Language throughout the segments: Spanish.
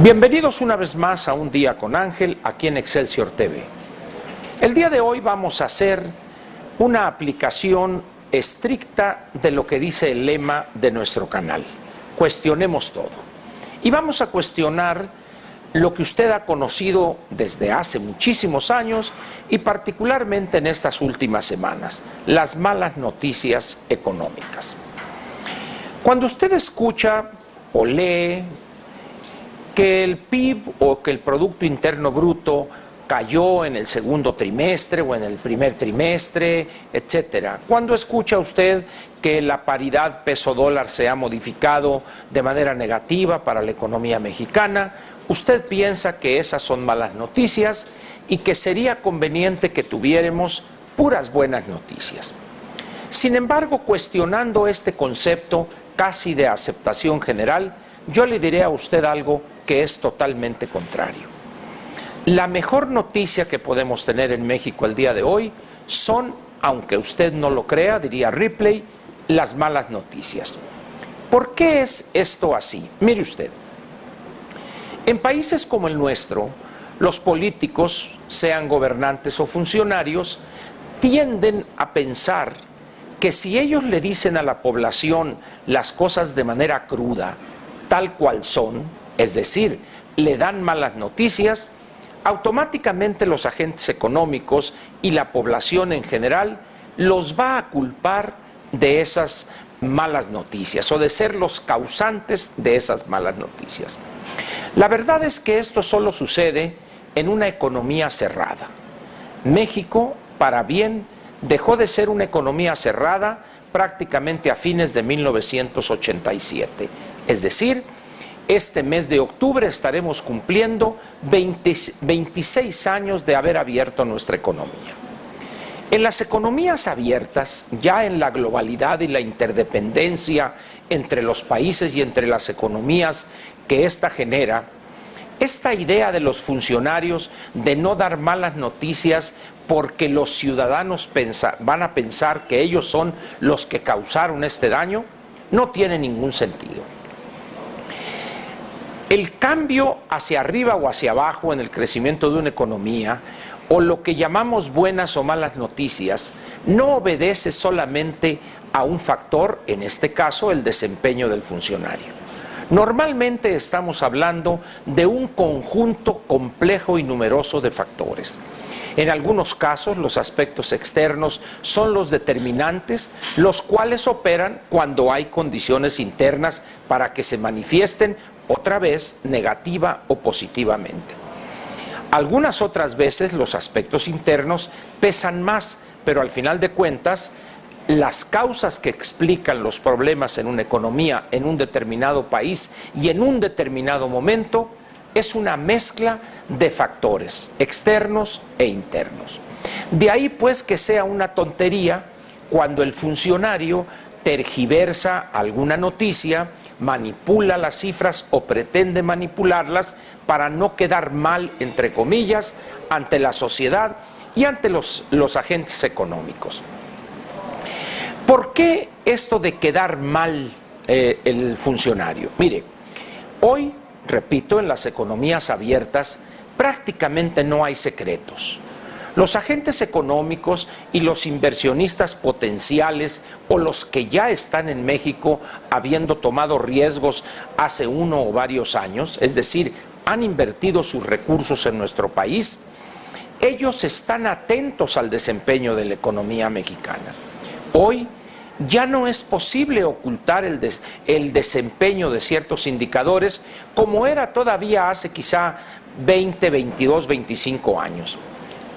Bienvenidos una vez más a Un Día con Ángel, aquí en Excelsior TV. El día de hoy vamos a hacer una aplicación estricta de lo que dice el lema de nuestro canal. Cuestionemos todo. Y vamos a cuestionar lo que usted ha conocido desde hace muchísimos años y particularmente en estas últimas semanas, las malas noticias económicas. Cuando usted escucha o lee que el PIB o que el Producto Interno Bruto cayó en el segundo trimestre o en el primer trimestre, etcétera. Cuando escucha usted que la paridad peso-dólar se ha modificado de manera negativa para la economía mexicana, usted piensa que esas son malas noticias y que sería conveniente que tuviéramos puras buenas noticias. Sin embargo, cuestionando este concepto casi de aceptación general, yo le diré a usted algo que es totalmente contrario. La mejor noticia que podemos tener en México el día de hoy son, aunque usted no lo crea, diría Ripley, las malas noticias. ¿Por qué es esto así? Mire usted, en países como el nuestro, los políticos, sean gobernantes o funcionarios, tienden a pensar que si ellos le dicen a la población las cosas de manera cruda, tal cual son, es decir, le dan malas noticias, automáticamente los agentes económicos y la población en general los va a culpar de esas malas noticias o de ser los causantes de esas malas noticias. La verdad es que esto solo sucede en una economía cerrada. México, para bien, dejó de ser una economía cerrada prácticamente a fines de 1987. Es decir, este mes de octubre estaremos cumpliendo 26 años de haber abierto nuestra economía. En las economías abiertas, ya en la globalidad y la interdependencia entre los países y entre las economías que ésta genera, esta idea de los funcionarios de no dar malas noticias porque los ciudadanos van a pensar que ellos son los que causaron este daño, no tiene ningún sentido. El cambio hacia arriba o hacia abajo en el crecimiento de una economía, o lo que llamamos buenas o malas noticias, no obedece solamente a un factor, en este caso el desempeño del funcionario. Normalmente estamos hablando de un conjunto complejo y numeroso de factores. En algunos casos, los aspectos externos son los determinantes, los cuales operan cuando hay condiciones internas para que se manifiesten otra vez negativa o positivamente. Algunas otras veces los aspectos internos pesan más, pero al final de cuentas, las causas que explican los problemas en una economía, en un determinado país y en un determinado momento, es una mezcla de factores externos e internos. De ahí pues que sea una tontería cuando el funcionario tergiversa alguna noticia, manipula las cifras o pretende manipularlas para no quedar mal, entre comillas, ante la sociedad y ante los agentes económicos. ¿Por qué esto de quedar mal el funcionario? Mire, hoy, repito, en las economías abiertas prácticamente no hay secretos. Los agentes económicos y los inversionistas potenciales o los que ya están en México habiendo tomado riesgos hace uno o varios años, es decir, han invertido sus recursos en nuestro país, ellos están atentos al desempeño de la economía mexicana. Hoy ya no es posible ocultar el desempeño de ciertos indicadores como era todavía hace quizá 20, 22, 25 años.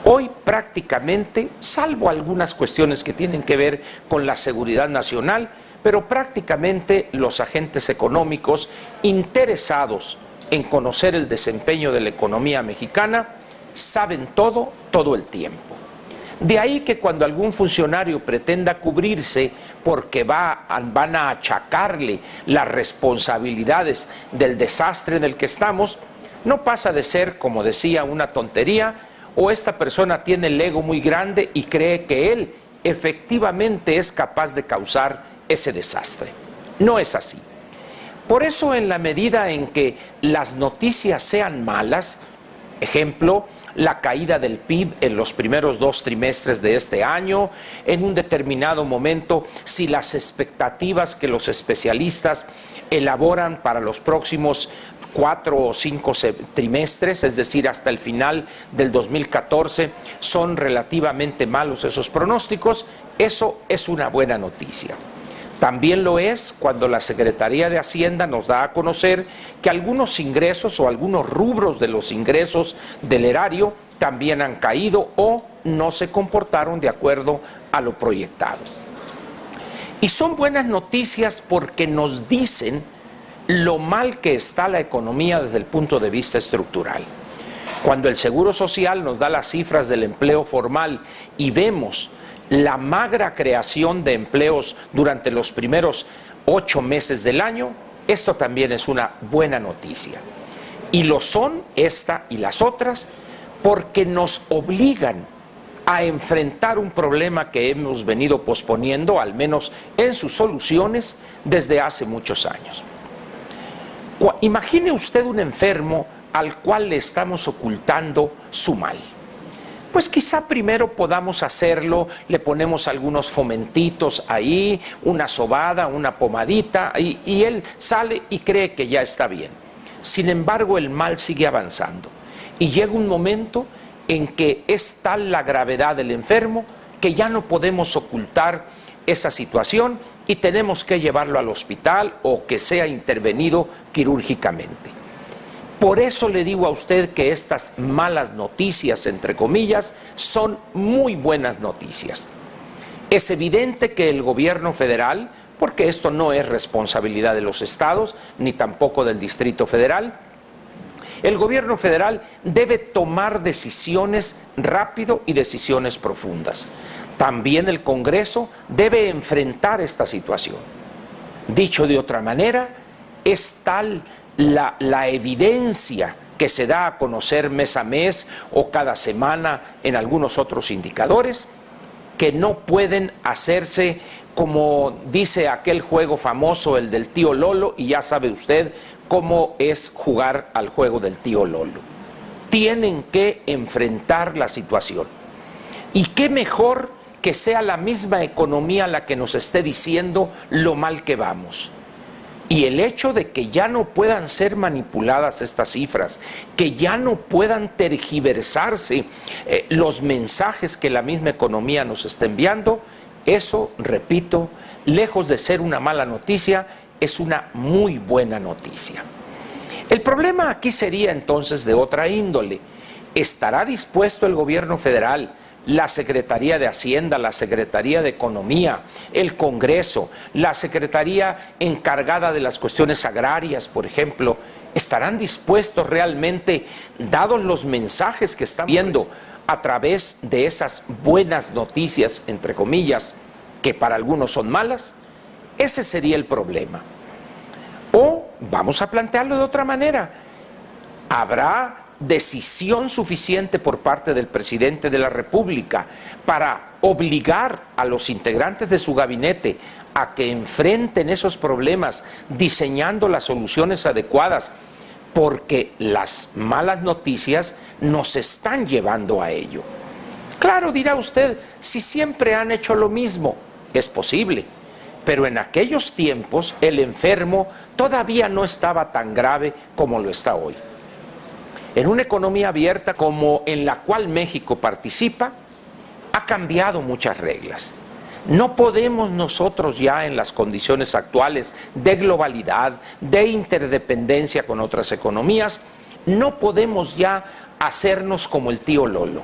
Hoy prácticamente, salvo algunas cuestiones que tienen que ver con la seguridad nacional, pero prácticamente los agentes económicos interesados en conocer el desempeño de la economía mexicana saben todo, todo el tiempo. De ahí que cuando algún funcionario pretenda cubrirse porque van a achacarle las responsabilidades del desastre en el que estamos, no pasa de ser, como decía, una tontería, o esta persona tiene el ego muy grande y cree que él efectivamente es capaz de causar ese desastre. No es así. Por eso, en la medida en que las noticias sean malas, ejemplo, la caída del PIB en los primeros 2 trimestres de este año, en un determinado momento, si las expectativas que los especialistas elaboran para los próximos 4 o 5 trimestres, es decir, hasta el final del 2014, son relativamente malos esos pronósticos, eso es una buena noticia. También lo es cuando la Secretaría de Hacienda nos da a conocer que algunos ingresos o algunos rubros de los ingresos del erario también han caído o no se comportaron de acuerdo a lo proyectado. Y son buenas noticias porque nos dicen lo mal que está la economía desde el punto de vista estructural. Cuando el Seguro Social nos da las cifras del empleo formal y vemos la magra creación de empleos durante los primeros 8 meses del año, esto también es una buena noticia. Y lo son esta y las otras porque nos obligan a enfrentar un problema que hemos venido posponiendo, al menos en sus soluciones, desde hace muchos años. Imagine usted un enfermo al cual le estamos ocultando su mal. Pues quizá primero podamos hacerlo, le ponemos algunos fomentitos ahí, una sobada, una pomadita, y él sale y cree que ya está bien. Sin embargo, el mal sigue avanzando y llega un momento en que es tal la gravedad del enfermo que ya no podemos ocultar esa situación y tenemos que llevarlo al hospital o que sea intervenido quirúrgicamente. Por eso le digo a usted que estas malas noticias, entre comillas, son muy buenas noticias. Es evidente que el gobierno federal, porque esto no es responsabilidad de los estados, ni tampoco del Distrito Federal, el gobierno federal debe tomar decisiones rápido y decisiones profundas. También el Congreso debe enfrentar esta situación. Dicho de otra manera, es tal la evidencia que se da a conocer mes a mes o cada semana en algunos otros indicadores, que no pueden hacerse como dice aquel juego famoso, el del tío Lolo, y ya sabe usted cómo es jugar al juego del tío Lolo. Tienen que enfrentar la situación. Y qué mejor que sea la misma economía la que nos esté diciendo lo mal que vamos. Y el hecho de que ya no puedan ser manipuladas estas cifras, que ya no puedan tergiversarse los mensajes que la misma economía nos está enviando, eso, repito, lejos de ser una mala noticia, es una muy buena noticia. El problema aquí sería entonces de otra índole. ¿Estará dispuesto el gobierno federal, la Secretaría de Hacienda, la Secretaría de Economía, el Congreso, la Secretaría encargada de las cuestiones agrarias, por ejemplo, estarán dispuestos realmente, dados los mensajes que están viendo a través de esas buenas noticias, entre comillas, que para algunos son malas? Ese sería el problema. O vamos a plantearlo de otra manera. ¿Habrá decisión suficiente por parte del presidente de la República para obligar a los integrantes de su gabinete a que enfrenten esos problemas diseñando las soluciones adecuadas? Porque las malas noticias nos están llevando a ello. Claro, dirá usted, si siempre han hecho lo mismo, es posible. Pero en aquellos tiempos el enfermo todavía no estaba tan grave como lo está hoy. En una economía abierta como en la cual México participa, ha cambiado muchas reglas. No podemos nosotros ya en las condiciones actuales de globalidad, de interdependencia con otras economías, no podemos ya hacernos como el tío Lolo.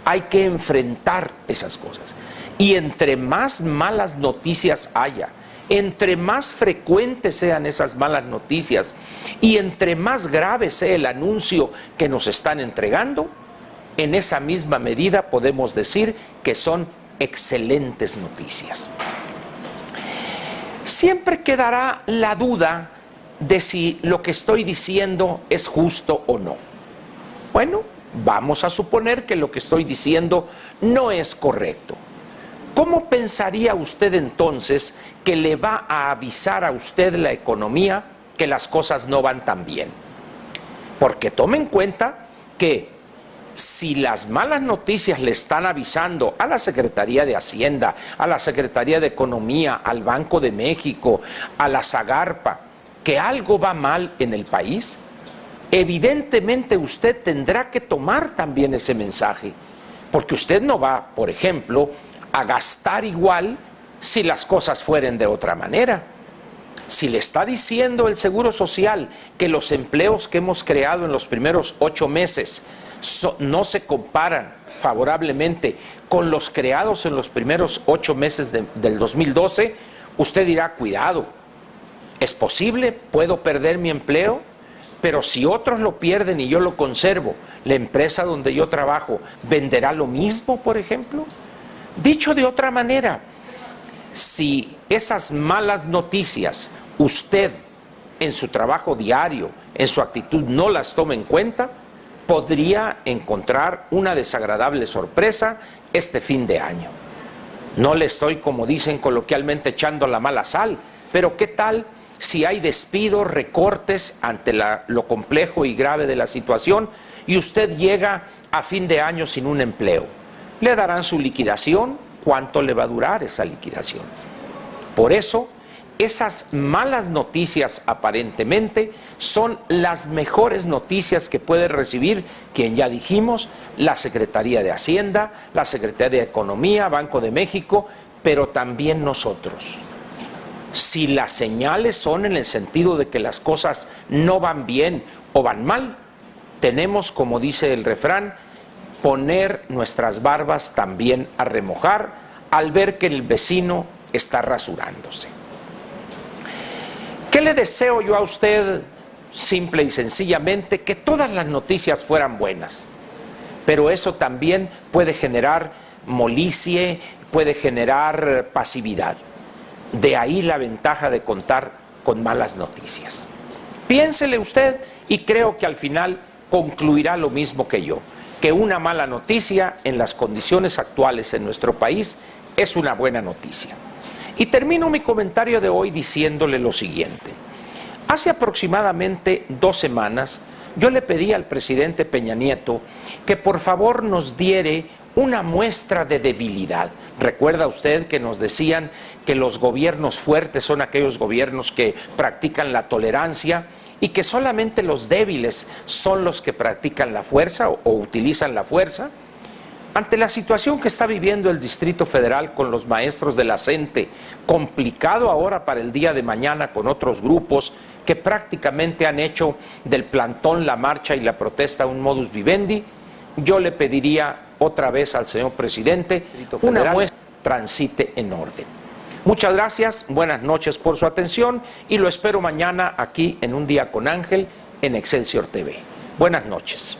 Hay que enfrentar esas cosas. Y entre más malas noticias haya, entre más frecuentes sean esas malas noticias y entre más grave sea el anuncio que nos están entregando, en esa misma medida podemos decir que son excelentes noticias. Siempre quedará la duda de si lo que estoy diciendo es justo o no. Bueno, vamos a suponer que lo que estoy diciendo no es correcto. ¿Cómo pensaría usted entonces que le va a avisar a usted la economía que las cosas no van tan bien. Porque tome en cuenta que si las malas noticias le están avisando a la Secretaría de Hacienda, a la Secretaría de Economía, al Banco de México, a la Zagarpa, que algo va mal en el país, evidentemente usted tendrá que tomar también ese mensaje, porque usted no va, por ejemplo, a gastar igual si las cosas fueren de otra manera. Si le está diciendo el Seguro Social que los empleos que hemos creado en los primeros 8 meses no se comparan favorablemente con los creados en los primeros 8 meses del 2012, usted dirá, cuidado, es posible, puedo perder mi empleo, pero si otros lo pierden y yo lo conservo, ¿la empresa donde yo trabajo venderá lo mismo, por ejemplo? Dicho de otra manera, si esas malas noticias usted en su trabajo diario, en su actitud no las toma en cuenta, podría encontrar una desagradable sorpresa este fin de año. No le estoy, como dicen coloquialmente, echando la mala sal, pero ¿qué tal si hay despidos, recortes ante lo complejo y grave de la situación y usted llega a fin de año sin un empleo? ¿Le darán su liquidación? ¿Cuánto le va a durar esa liquidación? Por eso, esas malas noticias aparentemente son las mejores noticias que puede recibir quien ya dijimos, la Secretaría de Hacienda, la Secretaría de Economía, Banco de México, pero también nosotros. Si las señales son en el sentido de que las cosas no van bien o van mal, tenemos, como dice el refrán, poner nuestras barbas también a remojar al ver que el vecino está rasurándose. ¿Qué le deseo yo a usted? Simple y sencillamente que todas las noticias fueran buenas, pero eso también puede generar molicie, puede generar pasividad. De ahí la ventaja de contar con malas noticias. Piénsele usted y creo que al final concluirá lo mismo que yo, que una mala noticia en las condiciones actuales en nuestro país es una buena noticia. Y termino mi comentario de hoy diciéndole lo siguiente. Hace aproximadamente 2 semanas yo le pedí al presidente Peña Nieto que por favor nos diere una muestra de debilidad. ¿Recuerda usted que nos decían que los gobiernos fuertes son aquellos gobiernos que practican la tolerancia y que solamente los débiles son los que practican la fuerza o utilizan la fuerza? Ante la situación que está viviendo el Distrito Federal con los maestros de la CENTE, complicado ahora para el día de mañana con otros grupos que prácticamente han hecho del plantón, la marcha y la protesta un modus vivendi, yo le pediría otra vez al señor presidente una muestra transite en orden. Muchas gracias, buenas noches por su atención y lo espero mañana aquí en Un Día con Ángel en Excelsior TV. Buenas noches.